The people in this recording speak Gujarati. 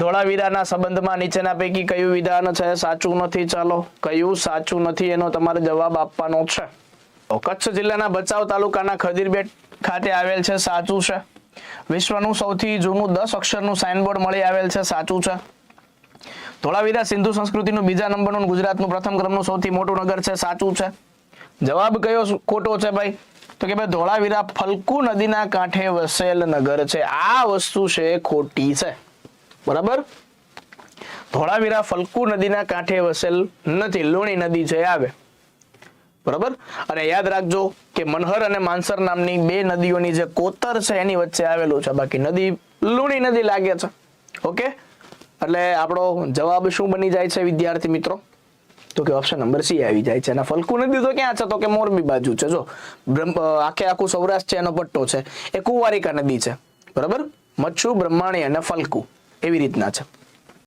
ધોળાવીરાના સંબંધમાં નીચેના પૈકી કયું વિધાન છે સાચું નથી? ચાલો કયું સાચું નથી એનો તમારે જવાબ આપવાનો છે. કચ્છ જિલ્લાના ભચાઉ તાલુકાના ખદીરબેટ ખાતે આવેલ છે, સાચું છે. વિશ્વનું સૌથી જૂનું 10 અક્ષરનું સાઇનબોર્ડ મળી આવેલ છે, સાચું છે. ધોળાવીરા સિંધુ સંસ્કૃતિનું બીજા નંબરનું, ગુજરાતનું પ્રથમ ક્રમનું સૌથી મોટું નગર છે, સાચું છે. જવાબ કયો ખોટો છે ભાઈ? તો કે ભાઈ ધોળાવીરા ફલ્ગુ નદીના કાંઠે વસેલ નગર છે. આ વસ્તુ છે ખોટી છે, બરાબર. ધોળાવીરા ફલ્ગુ નદીના કાંઠે વસેલ નથી, લુણી નદી છે આવે, બરાબર. અને યાદ રાખજો કે મનહર અને માનસર નામની બે નદીઓની જે કોતર છે એની વચ્ચે આવેલું છે, બાકી નદી લુણી નદી લાગે છે. ઓકે, એટલે આપણો જવાબ શું બની જાય છે વિદ્યાર્થી મિત્રો? તો કે ઓપ્શન નંબર સી આવી જાય છે. અને ફલ્ગુ નદી તો ક્યાં છે? તો કે મોરબી બાજુ છે. જો આખે આખું સૌરાષ્ટ્ર છે એનો પટ્ટો છે, એ કુંવારિકા નદી છે, બરાબર. મચ્છુ, બ્રહ્માણી અને ફલ્ગુ એવી રીતના છે.